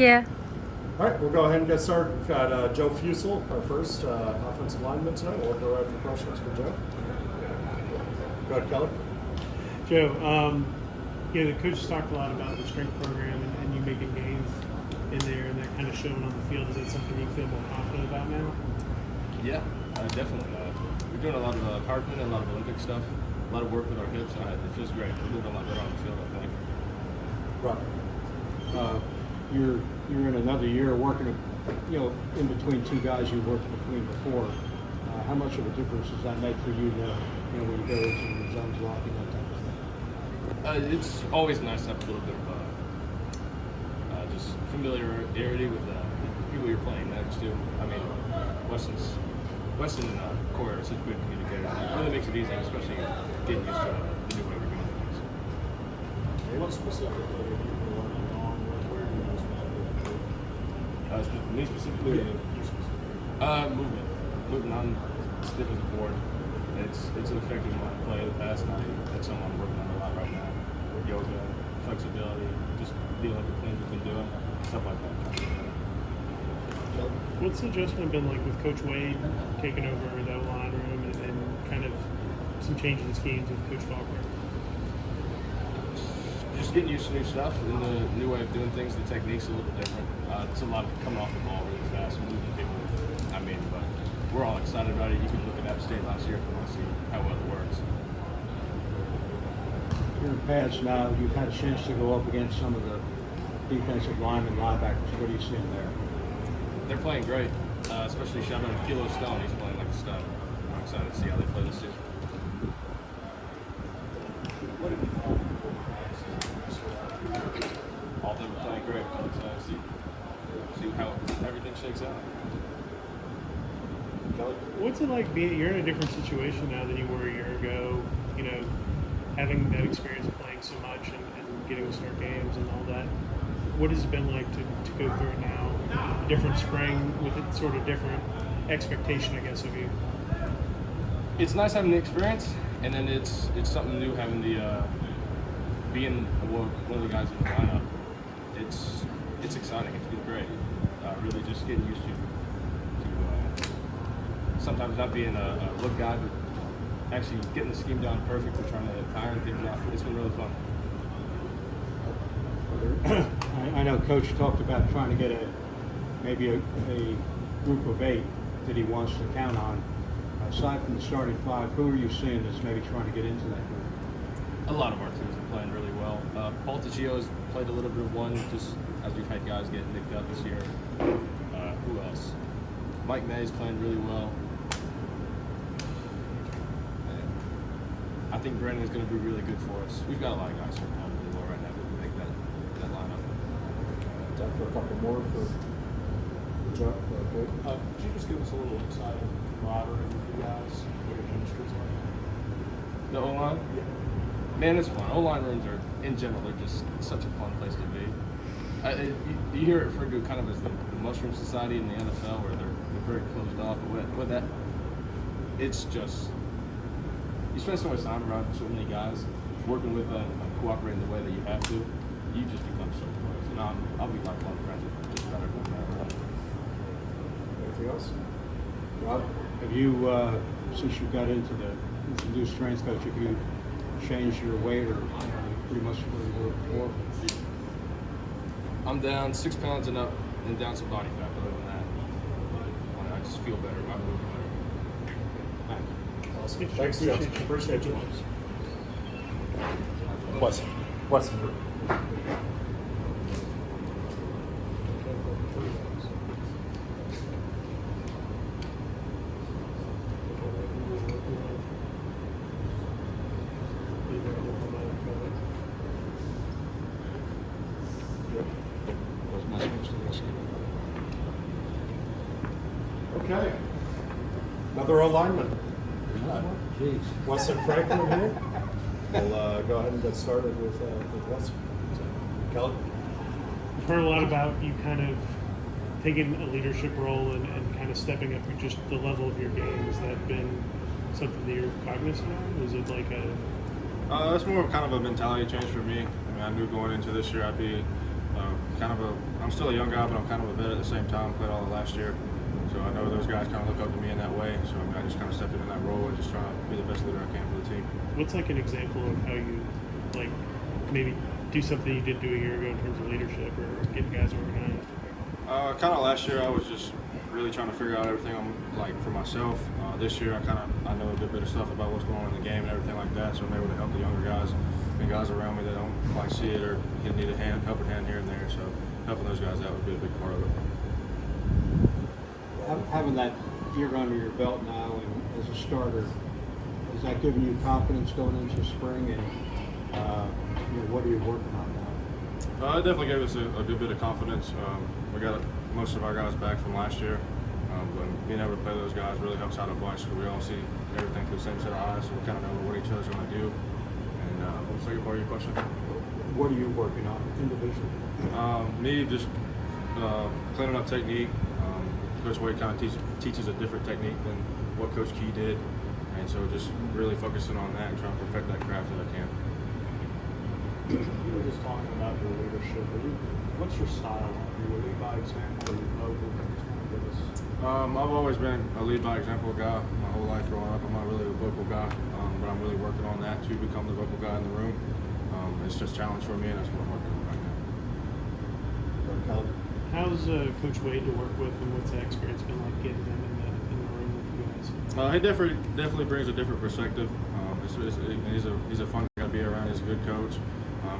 Yeah. All right, we'll go ahead and get started. We've got Joe Fusile, our first offensive lineman tonight. We'll go right for questions for Joe. Go ahead, Kelly. Joe, the coach talked a lot about the strength program and you making gains in there, and that kind of showing on the field. Is that something you feel more confident about now? Yeah, definitely. We're doing a lot of power cleaning, a lot of Olympic stuff, a lot of work with our hips. It feels great. We're doing a lot better on the field, I think. Right. You're in another year working, in between two guys you worked between before. How much of a difference does that make for you now, when you go into the zones blocking, that type of thing? It's always nice to have a little bit of just familiarity with the people you're playing next to. I mean, Weston and Corey are such good communicators. It really makes it easy, especially getting used to the new way we're doing things. What specifically are you working on? Where do you most want to Me specifically, Yeah. moving on stiff as a board. It's an effective line of play. The pass night, that's something I'm working on a lot right now. Yoga, flexibility, just dealing with the things we've been doing, stuff like that. What's the adjustment been like with Coach Wade taking over that line room and kind of some changes in schemes with Coach Faulkner? Just getting used to new stuff and the new way of doing things. The technique's a little different. It's a lot of coming off the ball really fast, moving people. But we're all excited about it. You can look at App State last year if you want to see how well it works. You're in pads now. You've had a chance to go up against some of the defensive linemen, linebackers. What are you seeing there? They're playing great, especially shout out to Kilo Stone. He's playing like a stud. I'm excited to see how they play this season. All of them are playing great. I'm excited to see how everything shakes out. Kelly? What's it like you're in a different situation now than you were a year ago, having that experience playing so much and getting to start games and all that. What has it been like to go through it now? Different spring with a sort of different expectation, I guess, of you. It's nice having the experience, and then it's something new having the being one of the guys in the lineup. It's exciting. It's been great. Really just getting used to sometimes not being a look guy, but actually getting the scheme down perfect and trying to iron things out. It's been really fun. I know Coach talked about trying to get maybe a group of 8 that he wants to count on. Aside from the starting 5, who are you seeing that's maybe trying to get into that group? A lot of our teams are playing really well. Paul Ticchio's played a little bit of one, just as we've had guys get nicked up this year. Who else? Mike May's playing really well. I think Brandon is going to be really good for us. We've got a lot of guys who are playing really well right now that can make that lineup. Time for a couple more for Joe. Okay. Could you just give us a little insight on camaraderie with you guys, what your chemistry's like? The O-line? Yeah. Man, it's fun. O-line rooms are, in general, they're just such a fun place to be. You hear it referred to kind of as the mushroom society in the NFL, where they're very closed off. But with that, it's just, you spend so much time around so many guys, working with them and cooperating the way that you have to, you just become so close. And I'll be lifelong friends with just about everyone no matter what. Anything else? Rob? Have you, since you got into the new strength coach, have you changed your weight or pretty much where you were before? I'm down 6 pounds and up, and down some body fat. Other than that, I just feel better about moving better. Awesome. Thanks, Joe. Appreciate you. Weston. Okay. Another alignment. Jeez. Weston Franklin here. We'll go ahead and get started with Weston. So, Kelly? I've heard a lot about you kind of taking a leadership role and kind of stepping up just the level of your game. Has that been something that you're cognizant of? Is it like It's more of kind of a mentality change for me. I mean, I knew going into this year I'd be I'm I'm still a young guy, but I'm kind of a vet at the same time. Played all of last year, so I know those guys kind of look up to me in that way. So I mean, I just kind of stepped into that role and just trying to be the best leader I can for the team. What's like an example of how you like maybe do something you didn't do a year ago in terms of leadership or getting guys organized? Kind of last year, I was just really trying to figure out everything for myself. This year, I know a good bit of stuff about what's going on in the game and everything like that, so I'm able to help the younger guys and guys around me that don't quite see it or need a helping hand here and there. So helping those guys out would be a big part of it. Having that year under your belt now and as a starter, has that given you confidence going into spring? And what are you working on now? It definitely gave us a good bit of confidence. We got most of our guys back from last year. But being able to play those guys really helps out a bunch because we all see everything through the same set of eyes, so we kind of know what each other's going to do. And what was the second part of your question? What are you working on individually? Me just cleaning up technique. Coach Wade kind of teaches a different technique than what Coach Key did, and so just really focusing on that and trying to perfect that craft that I can. You were just talking about your leadership. What's your style? Are you a lead by example? Are you vocal? Can you kind of give us? I've always been a lead by example guy my whole life growing up. I'm not really a vocal guy, but I'm really working on that to become the vocal guy in the room. It's just a challenge for me, and that's what I'm working on right now. How's Coach Wade to work with, and what's that experience been like getting them in the room with you guys? He definitely brings a different perspective. He's a fun guy to be around. He's a good coach.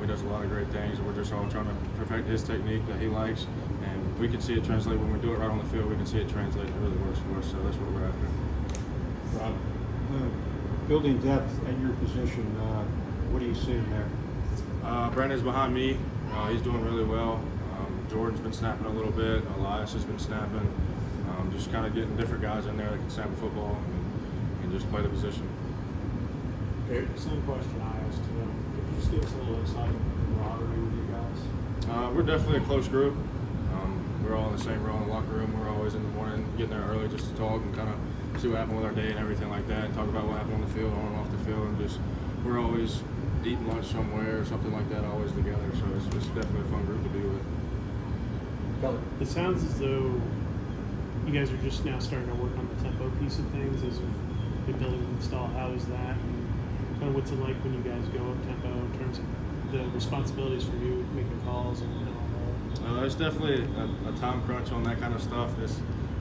He does a lot of great things, and we're just all trying to perfect his technique that he likes. And we can see it translate when we do it right on the field. We can see it translate. It really works for us, so that's what we're after. Rob, building depth at your position, what are you seeing there? Brandon's behind me. He's doing really well. Jordan's been snapping a little bit. Elias has been snapping. Just kind of getting different guys in there that can snap the football and just play the position. Okay. Same question I asked him. Could you just give us a little insight into the camaraderie with you guys? We're definitely a close group. We're all in the same row in the locker room. We're always in the morning getting there early just to talk and kind of see what happened with our day and everything like that, and talk about what happened on the field, on and off the field, and just we're always eating lunch somewhere or something like that, always together. So it's definitely a fun group to be with. It sounds as though you guys are just now starting to work on the tempo piece of things as you're building and install. How is that? And kind of what's it like when you guys go up tempo in terms of the responsibilities for you making calls and all that? It's definitely a time crunch on that kind of stuff.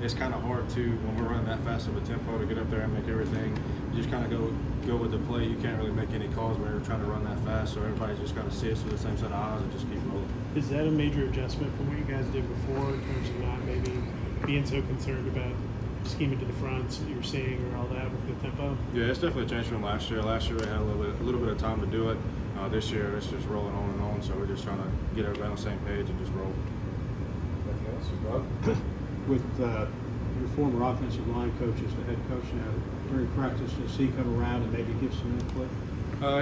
It's kind of hard to, when we're running that fast of a tempo, to get up there and make everything. You just kind of go with the play. You can't really make any calls when you're trying to run that fast, so everybody's just got to see us through the same set of eyes and just keep rolling. Is that a major adjustment from what you guys did before in terms of not maybe being so concerned about scheming to the fronts that you were seeing or all that with the tempo? Yeah, it's definitely a change from last year. Last year we had a little bit of time to do it. This year it's just rolling on and on, so we're just trying to get everybody on the same page and just roll. Anything else, Rob? With your former offensive line coach as the head coach now, during practice, does he come around and maybe give some input?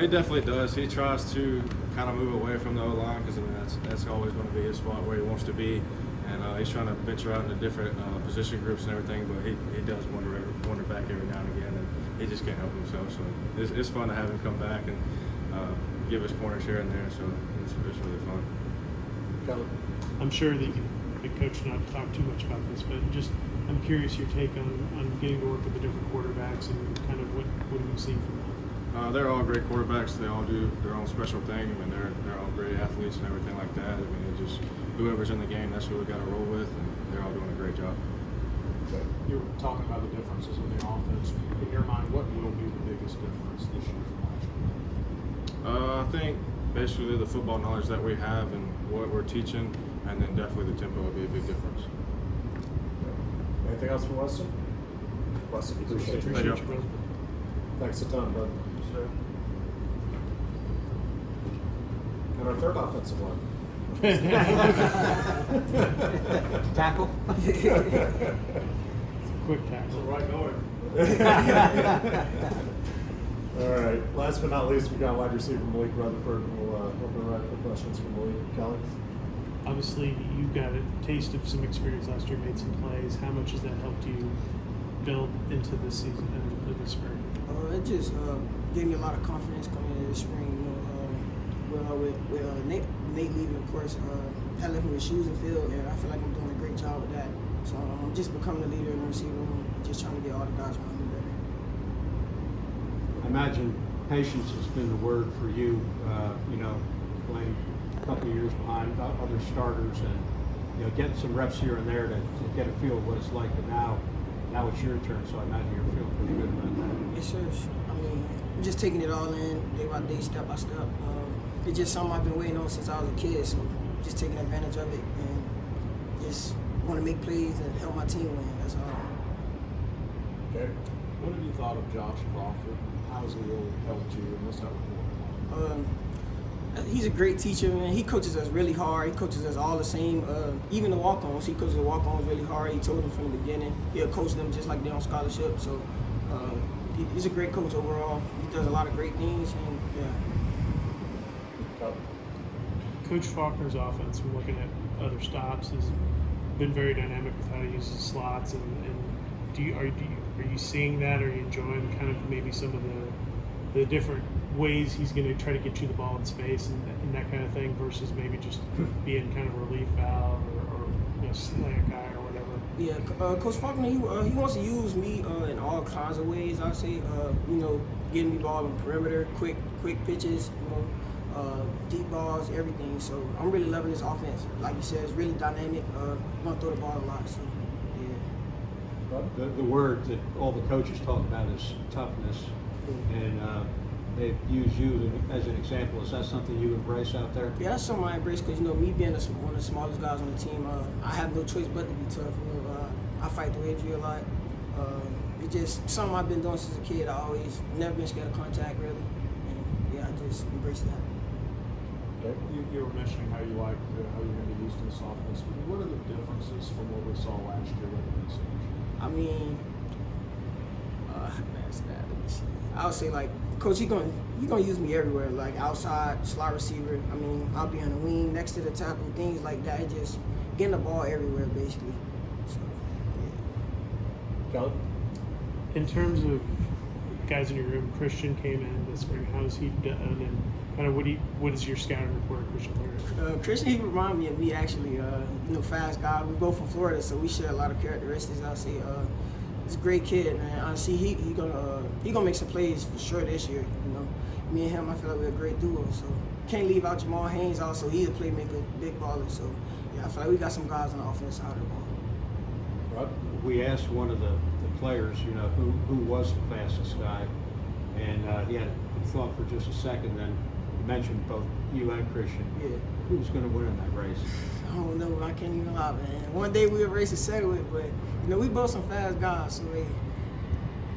He definitely does. He tries to kind of move away from the O-line because that's always going to be his spot where he wants to be, and he's trying to venture out into different position groups and everything. But he does wander back every now and again, and he just can't help himself. So it's fun to have him come back and give us pointers here and there. So it's really fun. I'm sure that the coach not to talk too much about this, but just I'm curious your take on getting to work with the different quarterbacks and kind of what have you seen from them? They're all great quarterbacks. They all do their own special thing. I mean, they're all great athletes and everything like that. I mean, it's just whoever's in the game, that's who we got to roll with, and they're all doing a great job. You were talking about the differences in the offense. In your mind, what will be the biggest difference this year from last year? I think basically the football knowledge that we have and what we're teaching, and then definitely the tempo will be a big difference. Anything else from Weston? Weston, appreciate you. Thank you. Thanks a ton, bud. And our third offensive line. Tackle? Quick tackle. Right going. All right. Last but not least, we got wide receiver Malik Rutherford. We'll open it right for questions from Malik. Kelly? Obviously, you got a taste of some experience last year, made some plays. How much has that helped you build into this season and into the spring? It just gave me a lot of confidence coming into the spring. You know, with Nate leaving, of course, had left me with shoes and field, and I feel like I'm doing a great job with that. So I'm just becoming a leader in the receiver room, just trying to get all the guys around me better. I imagine patience has been the word for you, playing a couple of years behind other starters and, getting some reps here and there to get a feel of what it's like. But now it's your turn, so I imagine you're feeling pretty good about that. Yes, sir. I mean, I'm just taking it all in day by day, step by step. It's just something I've been waiting on since I was a kid, so just taking advantage of it and just want to make plays and help my team win. That's all. Okay. What have you thought of Josh Crawford? How has he really helped you, and what's that report? He's a great teacher, man. He coaches us really hard. He coaches us all the same. Even the walk-ons, he coaches the walk-ons really hard. He told them from the beginning he'll coach them just like they're on scholarship. So he's a great coach overall. He does a lot of great things, and yeah. Coach Faulkner's offense, from looking at other stops, has been very dynamic with how he uses slots. And are you seeing that? Are you enjoying kind of maybe some of the different ways he's going to try to get you the ball in space and that kind of thing, versus maybe just being kind of a relief valve or slant guy or whatever? Yeah, Coach Faulkner, he wants to use me in all kinds of ways. I say, getting me ball on perimeter, quick pitches, deep balls, everything. So I'm really loving this offense. Like you said, it's really dynamic. Gonna throw the ball a lot. So yeah. The word that all the coaches talk about is toughness, and they use you as an example. Is that something you embrace out there? Yeah, that's something I embrace because, me being one of the smallest guys on the team, I have no choice but to be tough. I fight through injury a lot. It's just something I've been doing since a kid. I always never been scared of contact, really. And yeah, I just embrace that. Okay. You were mentioning how you like how you're going to be used in this offense. What are the differences from what we saw last year with the Message? I mean, how can I answer that? Let me see. I would say, like, Coach, he gonna use me everywhere, like outside, slot receiver. I mean, I'll be on the wing, next to the tackle, things like that. It just getting the ball everywhere, basically. So, yeah. Kelly? In terms of guys in your room, Christian came in this spring. How's he done? And kind of what is your scouting report of Christian Leary? Christian, he remind me of me, actually. Fast guy. We both from Florida, so we share a lot of characteristics. I'll say he's a great kid, man. Honestly, he gonna make some plays for sure this year. Me and him, I feel like we're a great duo. So can't leave out Jamal Haynes. Also, he's a playmaker, big baller. So yeah, I feel like we got some guys on the offense side of the ball. Rod? We asked one of the players, who was the fastest guy, and he had a thought for just a second. Then mentioned both you and Christian. Yeah. Who's going to win in that race? I don't know. I can't even lie, man. One day we'll race to settle it, but we both some fast guys. So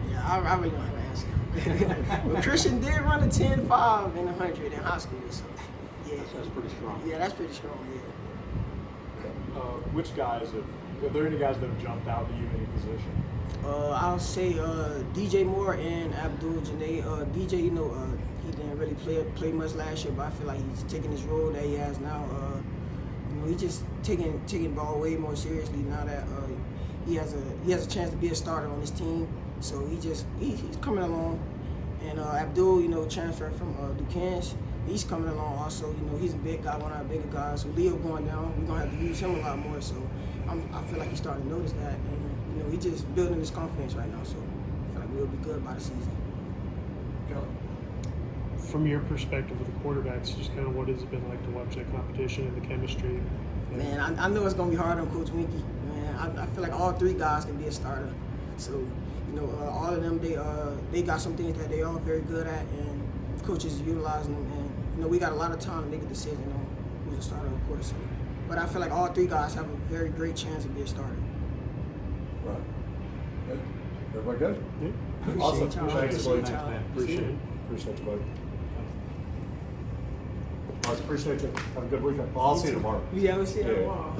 yeah, I really don't have an answer. But Christian did run a 10.5 and 100 in high school. So yeah, That's pretty strong. Yeah, that's pretty strong. Yeah. Which guys are there any guys that have jumped out to you in any position? I'll say DJ Moore and Abdul Janae. DJ, he didn't really play much last year, but I feel like he's taking his role that he has now. He's just taking ball way more seriously now that he has a chance to be a starter on his team. So he's coming along. And Abdul, transferred from Duquesne. He's coming along also. He's a big guy, one of our bigger guys. So Leo going down, we're gonna have to use him a lot more. So I feel like he's starting to notice that. And he's just building his confidence right now. So I feel like we'll be good by the season. From your perspective with the quarterbacks, just kind of what has it been like to watch that competition and the chemistry? Man, I know it's gonna be hard on Coach Winky. Man, I feel like all three guys can be a starter. So all of them, they got some things that they are very good at, and coaches are utilizing them. And we got a lot of time to make a decision on who's a starter, of course. But I feel like all three guys have a very great chance to be a starter. Right. Good. Everybody good? Yeah. Awesome. Appreciate y'all. Thanks, Blake. Appreciate y'all. Appreciate it. Appreciate you, buddy. Always appreciate you. Have a good weekend. Well, I'll see you tomorrow. Yeah, we'll see you Yeah. tomorrow.